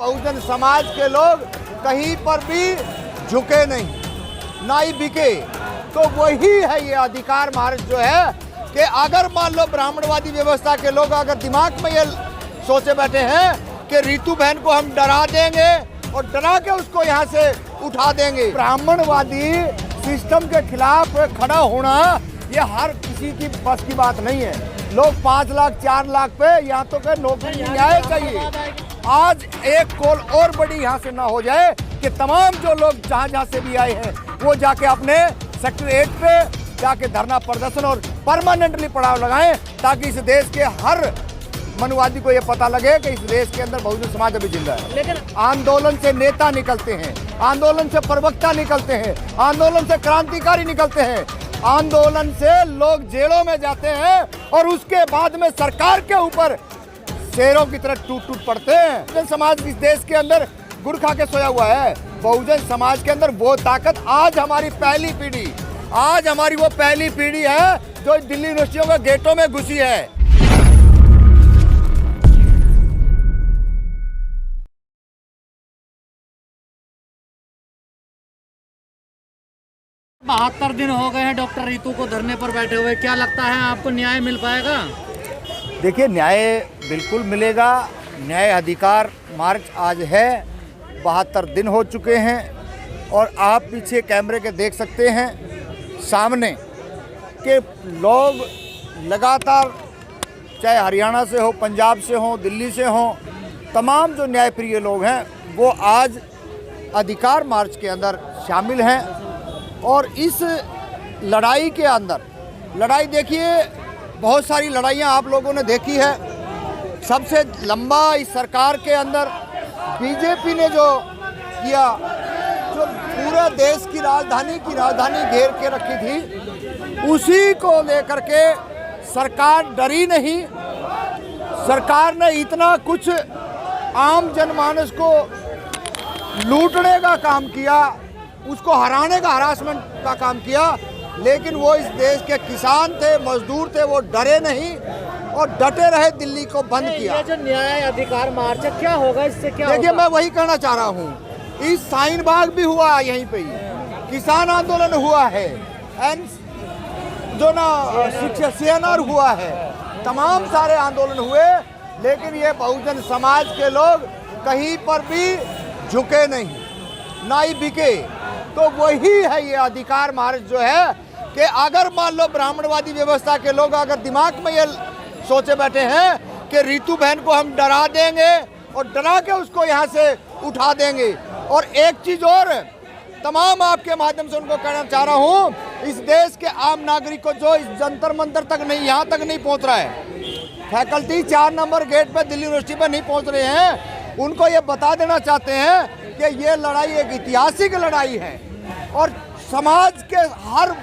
बहुजन समाज के लोग कहीं पर भी झुके नहीं, ना ही बिके। तो वही है ये अधिकार मार्च जो है कि अगर मान लो ब्राह्मणवादी व्यवस्था के लोग अगर दिमाग में ये सोचे बैठे हैं कि रितु बहन को हम डरा देंगे और डरा के उसको यहाँ से उठा देंगे, ब्राह्मणवादी सिस्टम के खिलाफ खड़ा होना ये हर किसी की बस की बात नहीं है। लोग 5 लाख 4 लाख पे यहाँ तो के नौकरी न्याय चाहिए। आज एक कॉल और बड़ी यहाँ से ना हो जाए कि तमाम जो लोग जहाँ से भी आए हैं वो जाके अपने सेक्टर 8 पे जाके धरना प्रदर्शन और परमानेंटली पड़ाव लगाएं, ताकि इस देश के हर मनुवादी को ये पता लगे कि इस देश के अंदर बहुजन समाज अभी जिंदा है। लेकिन आंदोलन से नेता निकलते हैं, आंदोलन से प्रवक्ता निकलते हैं, आंदोलन से क्रांतिकारी निकलते हैं, आंदोलन से लोग जेलों में जाते हैं और उसके बाद में सरकार के ऊपर शेरों की तरह टूट टूट पड़ते हैं। बहुजन समाज इस देश के अंदर गुड़ खा के सोया हुआ है। बहुजन समाज के अंदर वो ताकत आज हमारी पहली पीढ़ी है जो दिल्ली यूनिवर्सिटियों के गेटों में घुसी है। 72 दिन हो गए हैं डॉक्टर रितु को धरने पर बैठे हुए, क्या लगता है आपको न्याय मिल पाएगा? देखिए, न्याय बिल्कुल मिलेगा। न्याय अधिकार मार्च आज है, 72 दिन हो चुके हैं और आप पीछे कैमरे के देख सकते हैं सामने कि लोग लगातार चाहे हरियाणा से हो, पंजाब से हो, दिल्ली से हो, तमाम जो न्यायप्रिय लोग हैं वो आज अधिकार मार्च के अंदर शामिल हैं। और इस लड़ाई के अंदर देखिए, बहुत सारी लड़ाइयाँ आप लोगों ने देखी है। सबसे लंबा इस सरकार के अंदर बीजेपी ने जो किया, जो पूरे देश की राजधानी घेर के रखी थी, उसी को लेकर के सरकार डरी नहीं। सरकार ने इतना कुछ आम जनमानस को लूटने का काम किया, उसको हराने का हरासमेंट का काम किया, लेकिन वो इस देश के किसान थे, मजदूर थे, वो डरे नहीं और डटे रहे, दिल्ली को बंद किया। ये जो न्याय अधिकार मार्च है, क्या होगा इससे? क्या देखिए, मैं वही कहना चाह रहा हूँ, इस शाहीन बाग भी हुआ, यहीं पे ही किसान आंदोलन हुआ है, एंड जो ना CNR हुआ है, तमाम सारे आंदोलन हुए, लेकिन ये बहुजन समाज के लोग कहीं पर भी झुके नहीं, ना ही बिके। तो वही है ये अधिकार मार्च जो है कि अगर मान लो ब्राह्मणवादी व्यवस्था के लोग अगर दिमाग में ये सोचे बैठे हैं कि रितु बहन को हम डरा देंगे और डरा के उसको यहाँ से उठा देंगे। और एक चीज़ और तमाम आपके माध्यम से उनको कहना चाह रहा हूँ, इस देश के आम नागरिक को जो इस जंतर मंतर तक नहीं, यहाँ तक नहीं पहुँच रहा है, फैकल्टी 4 नंबर गेट पर दिल्ली यूनिवर्सिटी पर नहीं पहुँच रहे हैं, उनको ये बता देना चाहते हैं कि ये लड़ाई एक ऐतिहासिक लड़ाई है और समाज के हर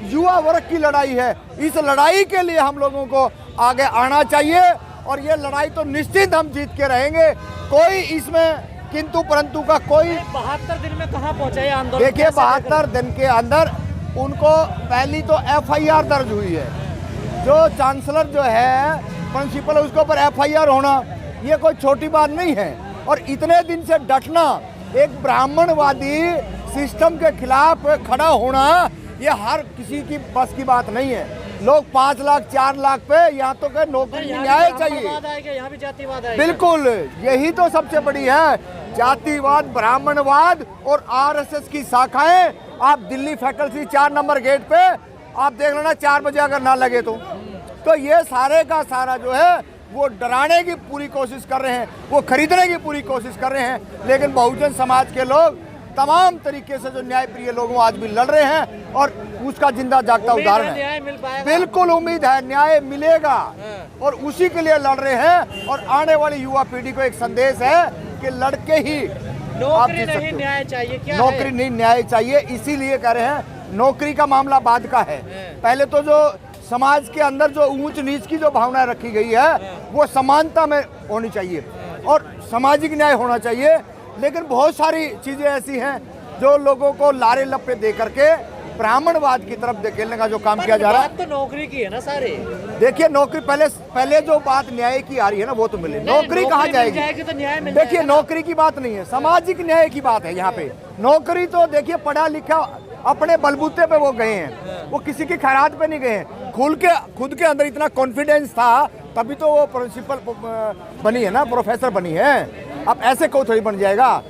युवा वर्ग की लड़ाई है। इस लड़ाई के लिए हम लोगों को आगे आना चाहिए और ये लड़ाई तो निश्चित हम जीत के रहेंगे। कोई इसमें किंतु परंतु का कोई 72 दिन में कहाँ पहुँचा ये आंदोलन? देखिए, 72 दिन के अंदर उनको पहली तो FIR दर्ज हुई है। जो चांसलर जो है, प्रिंसिपल, उसके ऊपर FIR होना ये कोई छोटी बात नहीं है। और इतने दिन से डटना, एक ब्राह्मणवादी सिस्टम के खिलाफ खड़ा होना ये हर किसी की बस की बात नहीं है। लोग 5 लाख 4 लाख पे यहाँ तो के नौकरी न्याय चाहिए। यहाँ भी जातिवाद आएगा। बिल्कुल, यही तो सबसे बड़ी है, जातिवाद, ब्राह्मणवाद और RSS की शाखाएं। आप दिल्ली फैकल्टी 4 नंबर गेट पे आप देख लेना, 4 बजे अगर ना लगे तो ये सारे का सारा जो है वो डराने की पूरी कोशिश कर रहे हैं, वो खरीदने की पूरी कोशिश कर रहे हैं। लेकिन बहुजन समाज के लोग तमाम तरीके से जो न्यायप्रिय लोग आज भी लड़ रहे हैं और उसका जिंदा जागता उदाहरण है। न्याय मिल पाएगा? बिल्कुल उम्मीद है, न्याय मिलेगा और उसी के लिए लड़ रहे हैं। और आने वाली युवा पीढ़ी को एक संदेश है कि लड़के ही नौकरी नहीं, न्याय चाहिए। क्या नौकरी नहीं, न्याय चाहिए। इसीलिए कह रहे हैं, नौकरी का मामला बाद का है। पहले तो जो समाज के अंदर जो ऊंच नीच की जो भावना रखी गई है वो समानता में होनी चाहिए और सामाजिक न्याय होना चाहिए। लेकिन बहुत सारी चीज़ें ऐसी हैं जो लोगों को लारे लप्पे दे करके ब्राह्मणवाद की तरफ धकेलने का जो काम किया जा रहा है। बात तो नौकरी की है ना सारे। देखिए नौकरी पहले जो बात न्याय की आ रही है ना वो तो मिले, नौकरी कहाँ जाएगी? तो न्याय मिल देखिए नौकरी की बात नहीं है, सामाजिक न्याय की बात है यहाँ पे। नौकरी तो देखिए पढ़ा लिखा अपने बलबूते पे वो गए हैं, वो किसी की खैरात पे नहीं गए हैं। खुद के अंदर इतना कॉन्फिडेंस था तभी तो वो प्रिंसिपल बनी है ना, प्रोफेसर बनी है। अब ऐसे को थोड़ी बन जाएगा।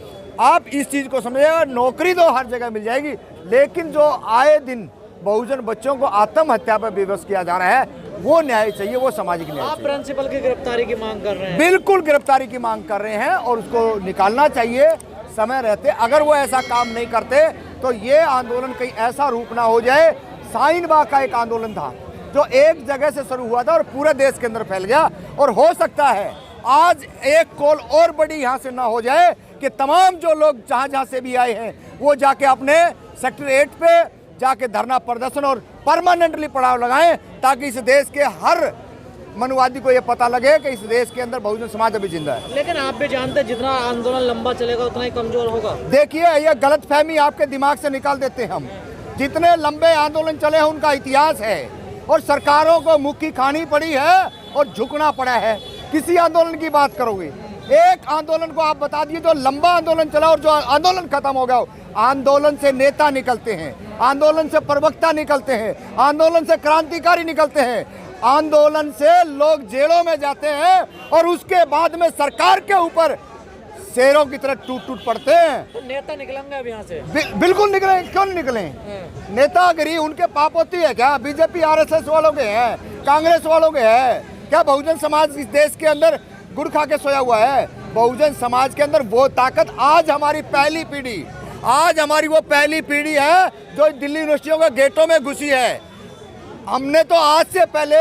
आप इस चीज को समझिएगा, नौकरी तो हर जगह मिल जाएगी, लेकिन जो आए दिन बहुजन बच्चों को आत्महत्या पर विवश किया जा रहा है वो न्याय चाहिए, वो सामाजिक न्याय आप चाहिए। प्रिंसिपल की गिरफ्तारी की मांग कर रहे हैं? बिल्कुल गिरफ्तारी की मांग कर रहे हैं और उसको निकालना चाहिए समय रहते। अगर वो ऐसा काम नहीं करते तो ये आंदोलन कहीं ऐसा रूप ना हो जाए। साइन बाग का एक आंदोलन था जो एक जगह से शुरू हुआ था और पूरे देश के अंदर फैल गया, और हो सकता है आज एक कॉल और बड़ी यहाँ से ना हो जाए कि तमाम जो लोग जहाँ से भी आए हैं वो जाके अपने सेक्टर 8 पे जाके धरना प्रदर्शन और परमानेंटली पड़ाव लगाएं, ताकि इस देश के हर मनुवादी को ये पता लगे कि इस देश के अंदर बहुजन समाज अभी जिंदा है। लेकिन आप भी जानते हैं जितना आंदोलन लंबा चलेगा उतना ही कमजोर होगा। देखिए ये गलतफहमी आपके दिमाग से निकाल देते हैं हम। जितने लंबे आंदोलन चले हैं उनका इतिहास है और सरकारों को मुक्की खानी पड़ी है और झुकना पड़ा है। किसी आंदोलन की बात करोगे, एक आंदोलन को आप बता दिए जो लंबा आंदोलन चला और जो आंदोलन खत्म हो गया। आंदोलन से नेता निकलते हैं, आंदोलन से प्रवक्ता निकलते हैं, आंदोलन से क्रांतिकारी निकलते हैं, आंदोलन से लोग जेलों में जाते हैं और उसके बाद में सरकार के ऊपर शेरों की तरह टूट पड़ते हैं। तो नेता निकलेंगे अब यहाँ से? बिल्कुल निकले, क्यों नहीं निकले? नेतागिरी उनके पाप होती है क्या? बीजेपी आरएसएस वालों के है, कांग्रेस वालों के है क्या? बहुजन समाज इस देश के अंदर गुड़ खा के सोया हुआ है। बहुजन समाज के अंदर वो ताकत आज हमारी पहली पीढ़ी है जो दिल्ली यूनिवर्सिटियों के गेटों में घुसी है। हमने तो आज से पहले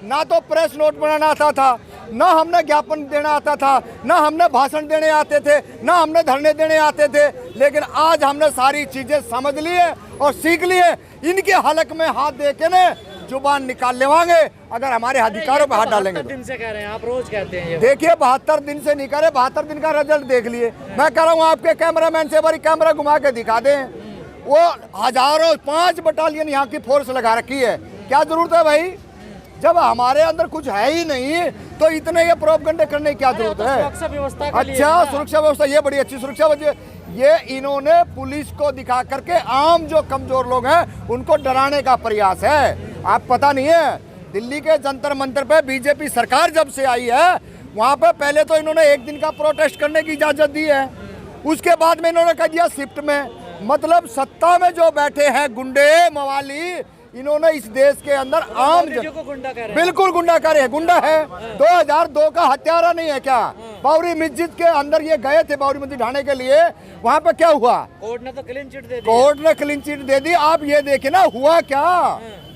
ना तो प्रेस नोट बनाना आता था, ना हमने ज्ञापन देना आता था, ना हमने भाषण देने आते थे, ना हमने धरने देने आते थे, लेकिन आज हमने सारी चीजें समझ ली है और सीख ली है। इनके हलक में हाथ दे के ने जुबान निकाल लेवांगे अगर हमारे अधिकारों पर हाथ डालेंगे। 72 दिन से कह रहे हैं आप, रोज कहते हैं ये। देखिए 72 दिन से नहीं करे, 72 दिन का रिजल्ट देख लिए। मैं कह रहा हूँ आपके कैमरामैन से बारी कैमरा घुमा के दिखा दें, वो हजारों 5 बटालियन यहाँ की फोर्स लगा रखी है। क्या जरूरत है भाई? जब हमारे अंदर कुछ है ही नहीं तो इतने ये प्रोपगंडे करने की क्या जरूरत है? सुरक्षा व्यवस्था के लिए। अच्छा सुरक्षा व्यवस्था, ये बड़ी अच्छी सुरक्षा व्यवस्था। ये इन्होंने पुलिस को दिखा करके आम जो कमजोर लोग हैं उनको डराने का प्रयास है। आप पता नहीं है, दिल्ली के जंतर मंतर पे बीजेपी सरकार जब से आई है वहां पे पहले तो इन्होंने एक दिन का प्रोटेस्ट करने की इजाजत दी है, उसके बाद में इन्होंने कह दिया शिफ्ट में। मतलब सत्ता में जो बैठे हैं गुंडे मवाली, इन्होंने इस देश के अंदर आम को गुंडा कह रहे हैं। बिल्कुल गुंडा कह रहे हैं, गुंडा है। 2002 का हत्यारा नहीं है क्या? बाबरी मस्जिद के अंदर ये गए थे बाबरी मस्जिद ढाने के लिए, वहां पे क्या हुआ? कोर्ट ने तो क्लीन चिट दे दी। कोर्ट ने क्लीन चिट दे दी। आप ये देखिए ना हुआ क्या?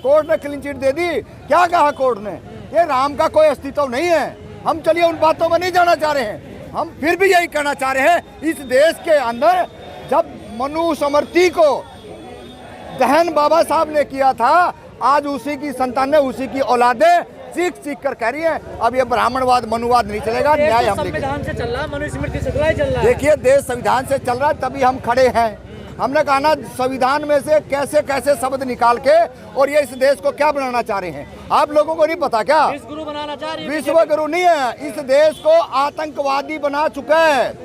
कोर्ट ने क्लीन चिट दे दी। क्या कहा कोर्ट ने? ये राम का कोई अस्तित्व नहीं है। हम चलिए उन बातों में नहीं जाना चाह रहे हैं, हम फिर भी यही कहना चाह रहे हैं, इस देश के अंदर जब मनुस्मृति को दहन बाबा साहब ने किया था, आज उसी की संतान ने, उसी की औलादें सीख कर कह रही है अब ये ब्राह्मणवाद मनुवाद नहीं चलेगा, न्याय हम संविधान से चल रहा है, मनुस्मृति से चल रहा है। देखिए देश संविधान से चल रहा है तभी हम खड़े हैं। हमने कहा ना संविधान में से कैसे कैसे शब्द निकाल के और ये इस देश को क्या बनाना चाह रहे हैं। आप लोगों को नहीं पता क्या? विश्व गुरु बनाना चाह रही है। विश्व गुरु नहीं है, इस देश को आतंकवादी बना चुका है।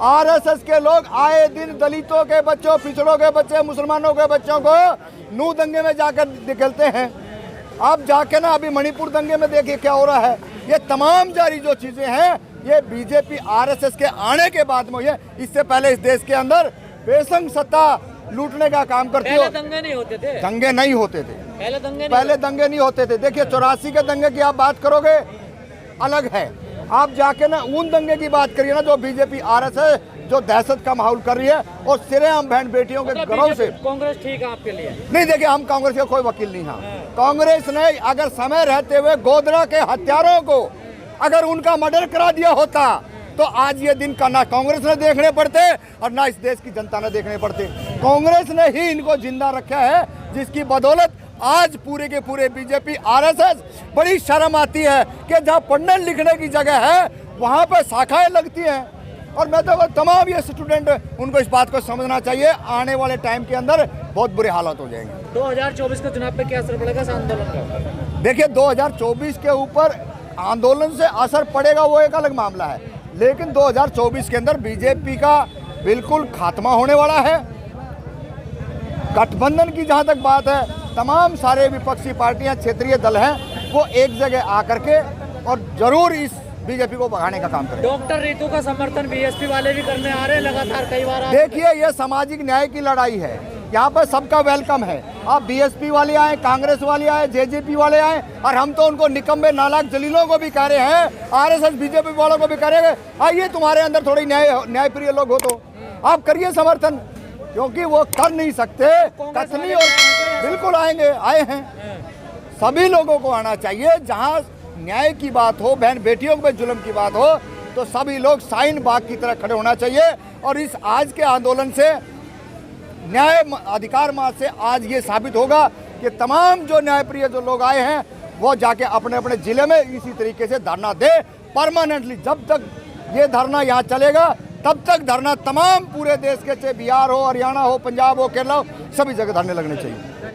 आरएसएस के लोग आए दिन दलितों के बच्चों, पिछड़ों के बच्चे, मुसलमानों के बच्चों को नू दंगे में जाकर निकलते हैं। आप जाके ना अभी मणिपुर दंगे में देखिए क्या हो रहा है। ये तमाम जारी जो चीजें हैं ये बीजेपी आरएसएस के आने के बाद में हुई है। इससे पहले इस देश के अंदर बेसंग सत्ता लूटने का काम करती हो। दंगे नहीं होते थे। दंगे नहीं होते थे पहले दंगे नहीं होते थे। देखिए 84 के दंगे की आप बात करोगे अलग है। आप जाके ना उन दंगे की बात करिए ना जो बीजेपी आरएसएस जो दहशत का माहौल कर रही है और सिरेआम बहन बेटियों के घरों से। कांग्रेस ठीक है आपके लिए? नहीं, देखिए हम कांग्रेस के कोई वकील नहीं हैं। कांग्रेस ने अगर समय रहते हुए गोधरा के हत्यारों को अगर उनका मर्डर करा दिया होता तो आज ये दिन का ना कांग्रेस ने देखने पड़ते और ना इस देश की जनता ने देखने पड़ते। कांग्रेस ने ही इनको जिंदा रखा है, जिसकी बदौलत आज पूरे के पूरे बीजेपी आरएसएस बड़ी शर्म आती है कि जहाँ पढ़ने लिखने की जगह है वहाँ पे शाखाएं लगती हैं। और मैं तो तमाम ये स्टूडेंट उनको इस बात को समझना चाहिए, आने वाले टाइम के अंदर बहुत बुरे हालात हो जाएंगे। 2024 के चुनाव पे क्या असर पड़ेगा इस आंदोलन का? देखिए 2024 के ऊपर आंदोलन से असर पड़ेगा वो एक अलग मामला है, लेकिन 2024 के अंदर बीजेपी का बिल्कुल खात्मा होने वाला है। गठबंधन की जहां तक बात है, तमाम सारे विपक्षी पार्टियां, क्षेत्रीय दल हैं, वो एक जगह आकर के और जरूर इस बीजेपी को भगाने का काम करें। डॉक्टर रितु का समर्थन बीएसपी वाले भी करने आ रहे हैं लगातार कई बार। देखिए ये सामाजिक न्याय की लड़ाई है, यहाँ पर सबका वेलकम है। आप बीएसपी वाले आए, कांग्रेस वाले आए, जेजेपी वाले आए, और हम तो उनको निकम्मे नालायक जलीलों को भी कह रहे हैं, आरएसएस बीजेपी वालों को भी कह रहे हैं, आइए तुम्हारे अंदर थोड़ी न्यायप्रिय लोग हो तो आप करिए समर्थन, क्योंकि वो कर नहीं सकते कथनी, और बिल्कुल आएंगे, आए हैं। सभी लोगों को आना चाहिए, जहाँ न्याय की बात हो, बहन बेटियों पे जुल्म की बात हो, तो सभी लोग शाहीन बाग की तरह खड़े होना चाहिए। और इस आज के आंदोलन से, न्याय अधिकार मार्च से आज ये साबित होगा कि तमाम जो न्यायप्रिय जो लोग आए हैं वो जाके अपने अपने जिले में इसी तरीके से धरना दे परमानेंटली। जब तक ये धरना यहाँ चलेगा तब तक धरना तमाम पूरे देश के, चाहे बिहार हो, हरियाणा हो, पंजाब हो, केरला हो, सभी जगह धरने लगने चाहिए।